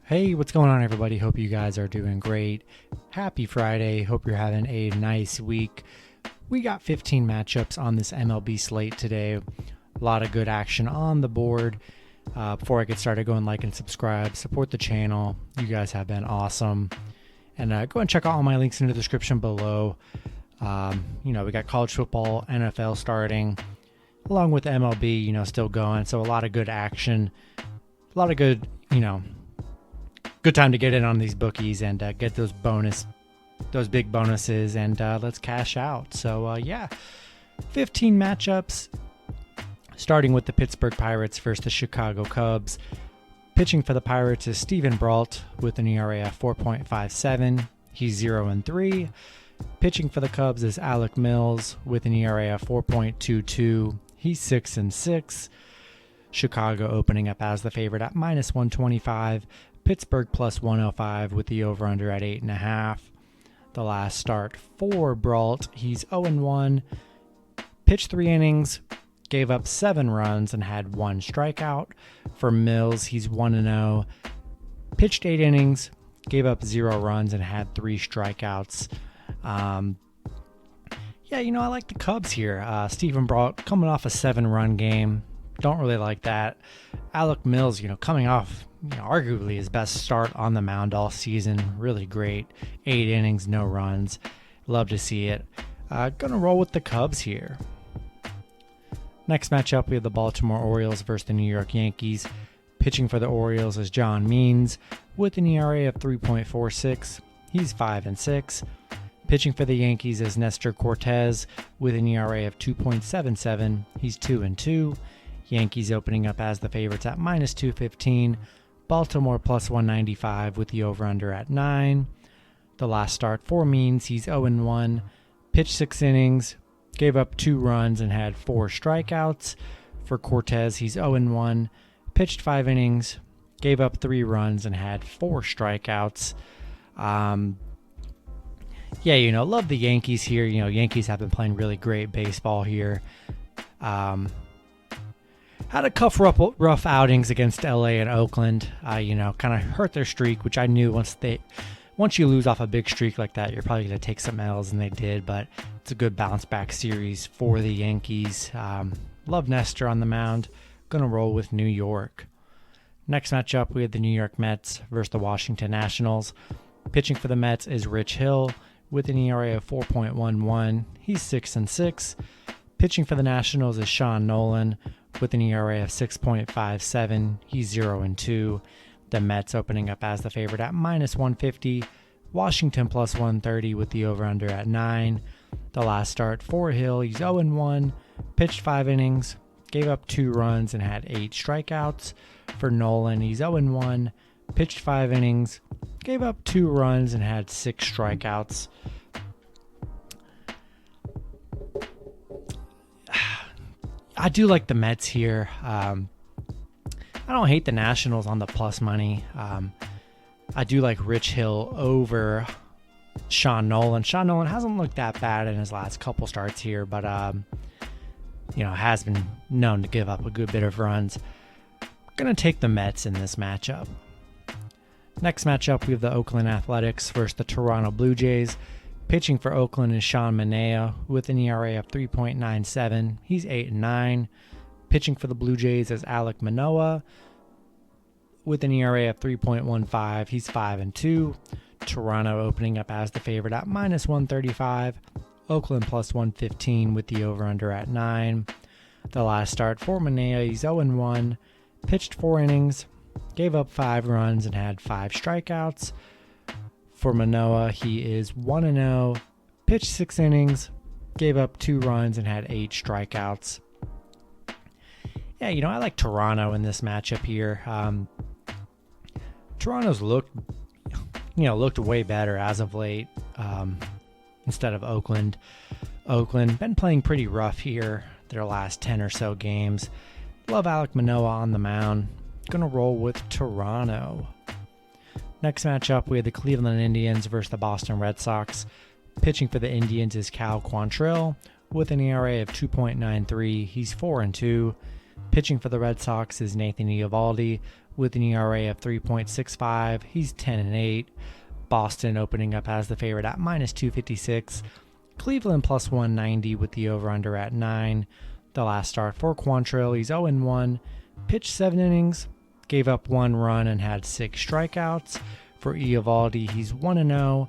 Hey, what's going on, everybody? Hope you guys are doing great. Happy Friday. Hope you're having a nice week. We got 15 matchups on this MLB slate today. A lot of good action on the board. Before I get started, go and like and subscribe. Support the channel. You guys have been awesome. And go and check out all my links in the description below. We got college football, NFL starting, along with MLB, still going. So a lot of good action. A lot of good, good time to get in on these bookies and get those big bonuses, and let's cash out. So 15 matchups, starting with the Pittsburgh Pirates versus the Chicago Cubs. Pitching for the Pirates is Steven Brault with an ERA of 4.57. He's 0-3. Pitching for the Cubs is Alec Mills with an ERA of 4.22. He's 6-6. Chicago opening up as the favorite at -125. Pittsburgh plus 105 with the over-under at 8.5. The last start for Brault, he's 0-1. Pitched 3 innings, gave up 7 runs, and had 1 strikeout. For Mills, he's 1-0. Pitched 8 innings, gave up 0 runs, and had 3 strikeouts. I like the Cubs here. Steven Brault coming off a 7-run game. Don't really like that. Alec Mills, coming off arguably his best start on the mound all season. Really great. 8 innings, no runs. Love to see it. Gonna roll with the Cubs here. Next matchup, we have the Baltimore Orioles versus the New York Yankees. Pitching for the Orioles is John Means with an ERA of 3.46. He's 5-6. Pitching for the Yankees is Nestor Cortez with an ERA of 2.77. He's 2-2. Yankees opening up as the favorites at -215. Baltimore plus 195 with the over-under at 9. The last start for Means, he's 0-1. Pitched 6 innings, gave up 2 runs, and had 4 strikeouts. For Cortez, he's 0-1. Pitched 5 innings, gave up 3 runs, and had 4 strikeouts. Love the Yankees here. Yankees have been playing really great baseball here. Had a couple rough outings against LA and Oakland. Kind of hurt their streak, which I knew once you lose off a big streak like that, you're probably going to take some L's, and they did. But it's a good bounce back series for the Yankees. Love Nestor on the mound. Gonna roll with New York. Next matchup, we have the New York Mets versus the Washington Nationals. Pitching for the Mets is Rich Hill with an ERA of 4.11. He's 6-6. Pitching for the Nationals is Sean Nolan with an ERA of 6.57. He's 0-2. The Mets opening up as the favorite at -150. Washington plus 130 with the over-under at 9. The last start for Hill, he's 0-1. Pitched 5 innings, gave up 2 runs, and had 8 strikeouts. For Nolan, he's 0-1. Pitched 5 innings, gave up 2 runs, and had 6 strikeouts. I do like the Mets here. I don't hate the Nationals on the plus money. I do like Rich Hill over Sean Nolan. Sean Nolan hasn't looked that bad in his last couple starts here, but has been known to give up a good bit of runs. Gonna take the Mets in this matchup. Next matchup, we have the Oakland Athletics versus the Toronto Blue Jays. Pitching for Oakland is Sean Manaea with an ERA of 3.97. He's 8-9. Pitching for the Blue Jays is Alec Manoah with an ERA of 3.15. He's 5-2. Toronto opening up as the favorite at -135. Oakland plus 115 with the over-under at 9. The last start for Manaea, he's 0-1. Pitched 4 innings, gave up 5 runs, and had 5 strikeouts. For Manoah, he is 1-0, pitched 6 innings, gave up 2 runs, and had 8 strikeouts. I like Toronto in this matchup here. Toronto's looked way better as of late instead of Oakland. Oakland been playing pretty rough here their last 10 or so games. Love Alec Manoah on the mound. Gonna roll with Toronto. Next matchup, we have the Cleveland Indians versus the Boston Red Sox. Pitching for the Indians is Cal Quantrill with an ERA of 2.93. He's 4-2. Pitching for the Red Sox is Nathan Eovaldi with an ERA of 3.65. He's 10-8. Boston opening up as the favorite at minus 256. Cleveland plus 190 with the over-under at 9. The last start for Quantrill, he's 0-1. Pitched 7 innings, gave up 1 run and had 6 strikeouts. For Eovaldi, he's 1-0.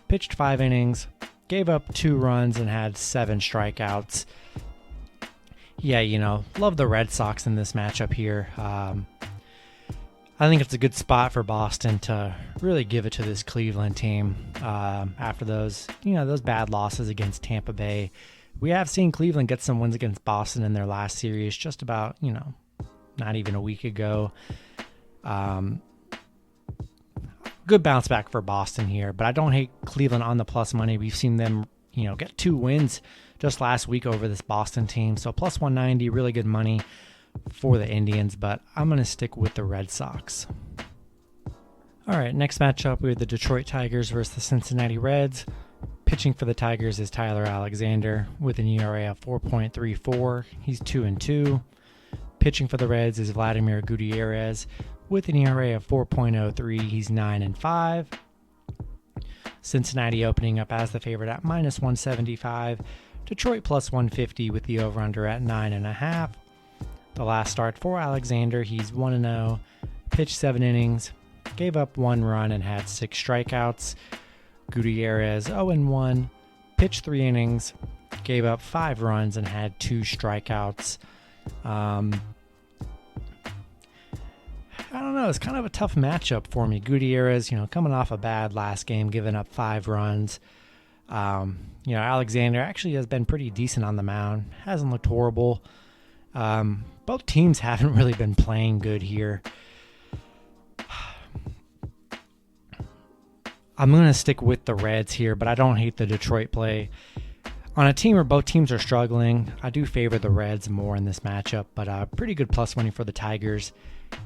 Pitched 5 innings, gave up 2 runs and had 7 strikeouts. Yeah, love the Red Sox in this matchup here. I think it's a good spot for Boston to really give it to this Cleveland team after those bad losses against Tampa Bay. We have seen Cleveland get some wins against Boston in their last series just about, not even a week ago. Good bounce back for Boston here, but I don't hate Cleveland on the plus money. We've seen them, get 2 wins just last week over this Boston team. So plus 190, really good money for the Indians, but I'm going to stick with the Red Sox. All right, next matchup, we have the Detroit Tigers versus the Cincinnati Reds. Pitching for the Tigers is Tyler Alexander with an ERA of 4.34. He's 2-2. Pitching for the Reds is Vladimir Gutierrez with an ERA of 4.03. He's 9-5. Cincinnati opening up as the favorite at minus 175. Detroit plus 150 with the over-under at 9.5. The last start for Alexander, he's 1-0. Pitched 7 innings, gave up 1 run and had 6 strikeouts. Gutierrez 0-1. Pitched 3 innings, gave up 5 runs and had 2 strikeouts. I don't know. It's kind of a tough matchup for me. Gutierrez, coming off a bad last game, giving up 5 runs. Alexander actually has been pretty decent on the mound. Hasn't looked horrible. Both teams haven't really been playing good here. I'm going to stick with the Reds here, but I don't hate the Detroit play. On a team where both teams are struggling, I do favor the Reds more in this matchup, but pretty good plus money for the Tigers.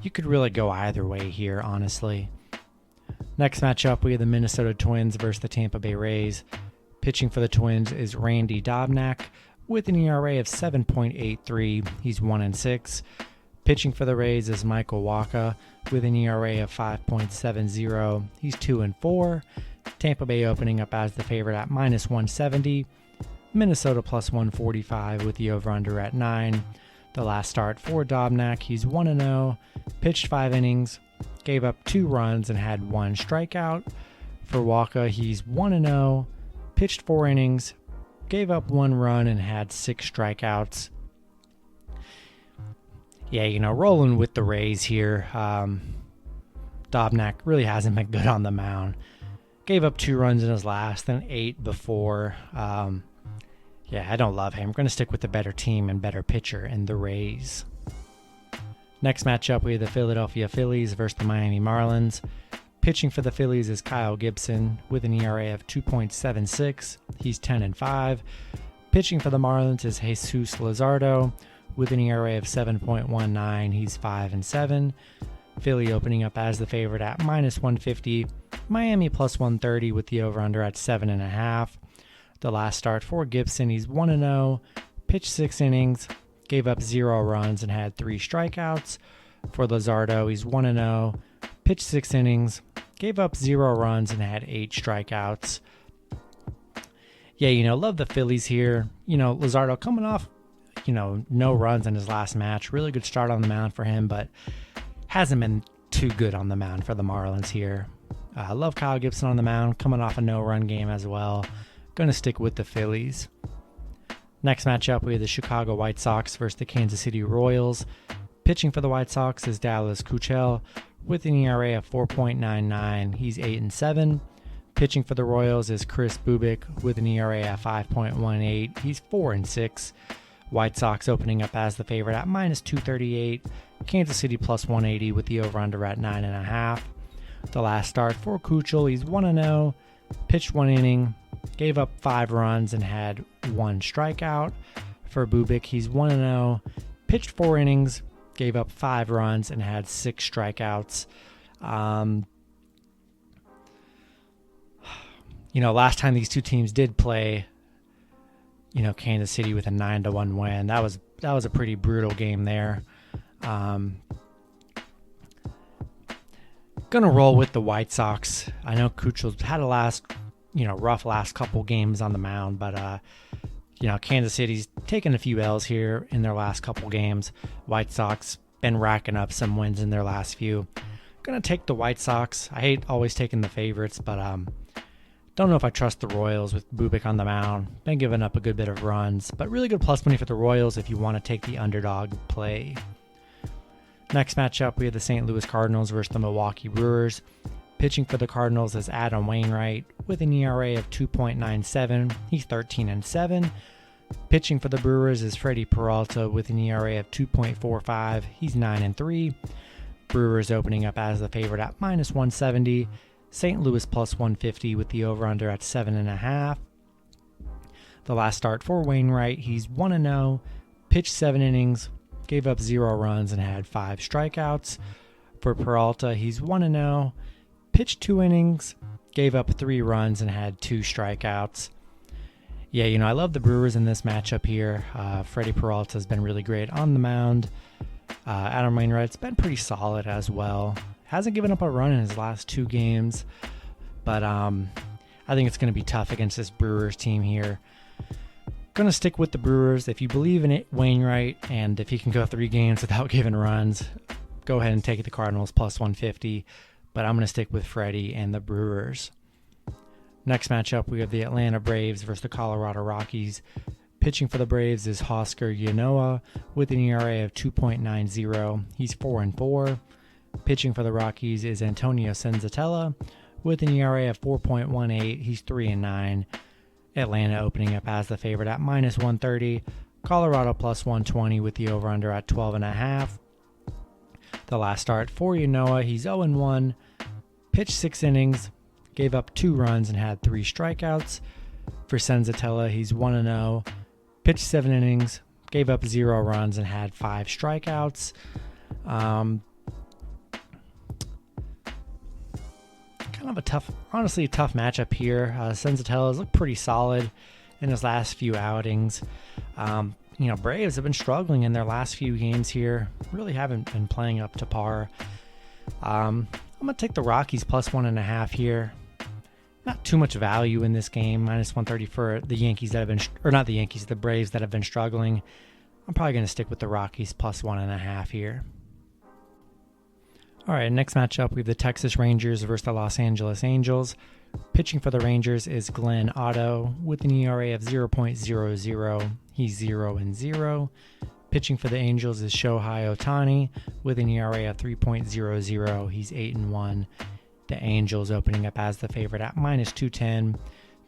You could really go either way here, honestly. Next matchup, we have the Minnesota Twins versus the Tampa Bay Rays. Pitching for the Twins is Randy Dobnak with an ERA of 7.83. He's 1-6. Pitching for the Rays is Michael Wacha with an ERA of 5.70. He's 2-4. Tampa Bay opening up as the favorite at minus 170. Minnesota plus 145 with the over-under at 9. The last start for Dobnak, he's 1-0. Pitched 5 innings, gave up 2 runs and had 1 strikeout. For Wacha, he's 1-0. Pitched 4 innings, gave up 1 run and had 6 strikeouts. Yeah, rolling with the Rays here. Dobnak really hasn't been good on the mound. Gave up 2 runs in his last, then 8 before. I don't love him. I'm going to stick with the better team and better pitcher in the Rays. Next matchup, we have the Philadelphia Phillies versus the Miami Marlins. Pitching for the Phillies is Kyle Gibson with an ERA of 2.76. He's 10-5. Pitching for the Marlins is Jesus Luzardo with an ERA of 7.19. He's 5-7. Philly opening up as the favorite at minus 150. Miami plus 130 with the over-under at 7.5. The last start for Gibson, he's 1-0. Pitched 6 innings, gave up 0 runs and had 3 strikeouts. For Luzardo, he's 1-0. Pitched 6 innings, gave up 0 runs and had 8 strikeouts. Yeah, love the Phillies here. Luzardo coming off, no runs in his last match. Really good start on the mound for him, but hasn't been too good on the mound for the Marlins here. I love Kyle Gibson on the mound, coming off a no-run game as well. Going to stick with the Phillies. Next matchup, we have the Chicago White Sox versus the Kansas City Royals. Pitching for the White Sox is Dallas Keuchel with an ERA of 4.99. He's 8-7. Pitching for the Royals is Chris Bubik with an ERA at 5.18. He's 4-6. White Sox opening up as the favorite at minus 238. Kansas City plus 180 with the over-under at 9.5. The last start for Keuchel, he's 1-0. Pitched 1 inning, gave up 5 runs and had 1 strikeout. For Bubik, he's 1-0. Pitched 4 innings, gave up 5 runs and had 6 strikeouts. Last time these two teams did play, Kansas City with a 9-1 win. That was a pretty brutal game there. Gonna roll with the White Sox. I know Kuchel's had a rough last couple games on the mound, but Kansas City's taken a few L's here in their last couple games. White Sox been racking up some wins in their last few. Gonna take the White Sox. I hate always taking the favorites, but don't know if I trust the Royals with Bubic on the mound. Been giving up a good bit of runs, but really good plus money for the Royals if you want to take the underdog play. Next matchup, we have the St. Louis Cardinals versus the Milwaukee Brewers. Pitching for the Cardinals is Adam Wainwright with an ERA of 2.97. He's 13-7. Pitching for the Brewers is Freddie Peralta with an ERA of 2.45. He's 9-3. Brewers opening up as the favorite at -170. St. Louis plus 150 with the over-under at 7.5. The last start for Wainwright, he's 1-0, pitched 7 innings, gave up 0 runs and had 5 strikeouts. For Peralta, he's 1-0, pitched 2 innings, gave up 3 runs and had 2 strikeouts. Yeah, I love the Brewers in this matchup here. Freddie Peralta has been really great on the mound. Adam Wainwright's been pretty solid as well. Hasn't given up a run in his last 2 games, but I think it's going to be tough against this Brewers team here. Going to stick with the Brewers. If you believe in it, Wainwright, and if he can go 3 games without giving runs, go ahead and take the Cardinals plus 150, but I'm going to stick with Freddie and the Brewers. Next matchup, we have the Atlanta Braves versus the Colorado Rockies. Pitching for the Braves is Huascar Ynoa with an ERA of 2.90. He's 4-4. Pitching for the Rockies is Antonio Senzatella with an ERA of 4.18. He's 3-9. Atlanta opening up as the favorite at -130. Colorado plus 120 with the over-under at 12.5. The last start for Ynoa, he's 0-1. Pitched 6 innings, gave up 2 runs and had 3 strikeouts. For Senzatella, he's 1-0. Pitched 7 innings, gave up 0 runs and had 5 strikeouts. Kind of a tough matchup here. Senzatella's looked pretty solid in his last few outings. Braves have been struggling in their last few games here. Really haven't been playing up to par. I'm going to take the Rockies plus 1.5 here. Not too much value in this game. -130 for the Yankees that have been, the Braves that have been struggling. I'm probably going to stick with the Rockies plus 1.5 here. All right, next matchup, we have the Texas Rangers versus the Los Angeles Angels. Pitching for the Rangers is Glenn Otto with an ERA of 0.00. He's 0-0. Pitching for the Angels is Shohei Ohtani with an ERA of 3.00. He's 8-1. The Angels opening up as the favorite at -210.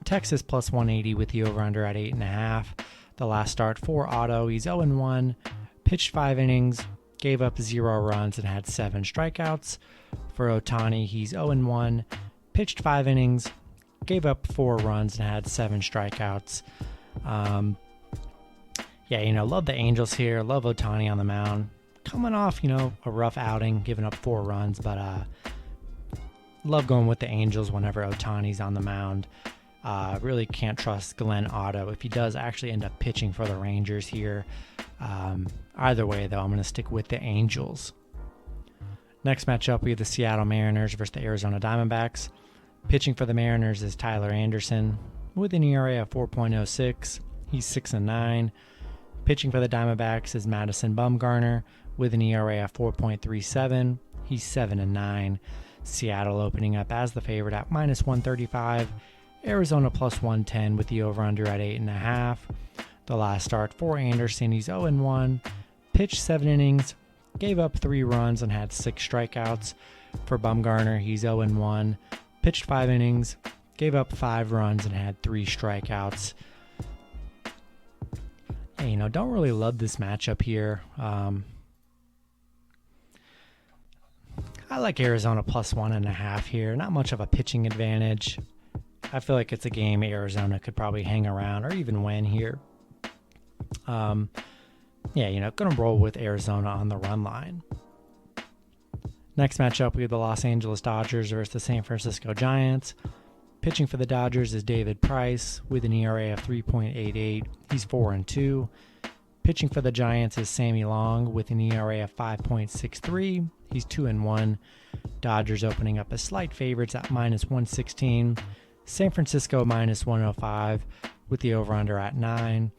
Texas plus 180 with the over-under at 8.5. The last start for Otto, he's 0-1. Pitched 5 innings, gave up 0 runs and had 7 strikeouts. For Ohtani, he's 0-1, pitched 5 innings, gave up 4 runs and had 7 strikeouts. Love the Angels here. Love Ohtani on the mound. Coming off, a rough outing, giving up 4 runs, but love going with the Angels whenever Ohtani's on the mound. Really can't trust Glenn Otto if he does actually end up pitching for the Rangers here. Either way, though, I'm going to stick with the Angels. Next matchup, we have the Seattle Mariners versus the Arizona Diamondbacks. Pitching for the Mariners is Tyler Anderson with an ERA of 4.06. He's 6-9. Pitching for the Diamondbacks is Madison Bumgarner with an ERA of 4.37. He's 7-9. Seattle opening up as the favorite at -135. Arizona plus 110 with the over-under at 8.5. The last start for Anderson, he's 0-1. Pitched 7 innings, gave up 3 runs and had 6 strikeouts. For Bumgarner, he's 0-1. Pitched 5 innings, gave up 5 runs and had 3 strikeouts. Hey, don't really love this matchup here. I like Arizona plus 1.5 here. Not much of a pitching advantage. I feel like it's a game Arizona could probably hang around or even win here. Going to roll with Arizona on the run line. Next matchup, we have the Los Angeles Dodgers versus the San Francisco Giants. Pitching for the Dodgers is David Price with an ERA of 3.88. He's 4-2. Pitching for the Giants is Sammy Long with an ERA of 5.63. He's 2-1. Dodgers opening up as slight favorites at -116. San Francisco -105 with the over-under at 9.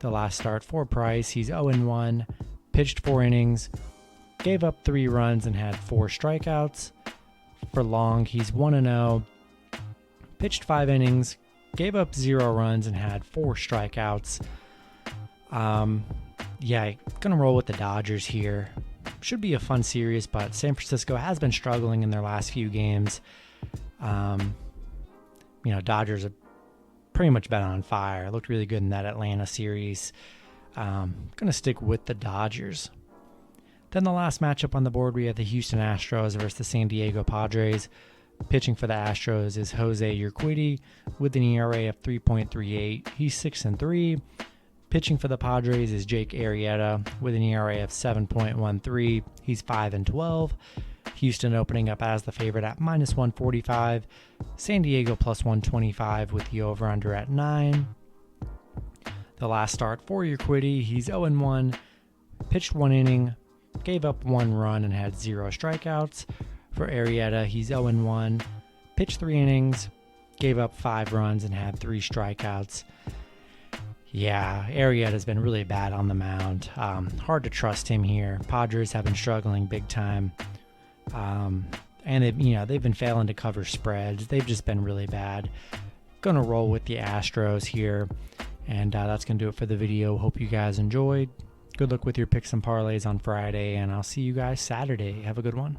The last start for Price, he's 0-1. Pitched 4 innings, gave up 3 runs and had 4 strikeouts. For Long, he's 1-0. Pitched 5 innings, gave up 0 runs and had 4 strikeouts. Gonna roll with the Dodgers here. Should be a fun series, but San Francisco has been struggling in their last few games. Dodgers have pretty much been on fire. Looked really good in that Atlanta series. Gonna stick with the Dodgers. Then the last matchup on the board, we have the Houston Astros versus the San Diego Padres. Pitching for the Astros is Jose Urquidy with an ERA of 3.38. He's 6-3. Pitching for the Padres is Jake Arrieta with an ERA of 7.13. He's 5-12. Houston opening up as the favorite at -145. San Diego +125 with the over-under at 9. The last start for Urquidy, he's 0-1. Pitched 1 inning, gave up 1 run and had 0 strikeouts. For Arrieta, he's 0-1. Pitched 3 innings, gave up 5 runs and had 3 strikeouts. Yeah, Arrieta's been really bad on the mound. Hard to trust him here. Padres have been struggling big time. And they've been failing to cover spreads. They've just been really bad. Gonna roll with the Astros here. And that's gonna do it for the video. Hope you guys enjoyed. Good luck with your picks and parlays on Friday, and I'll see you guys Saturday. Have a good one.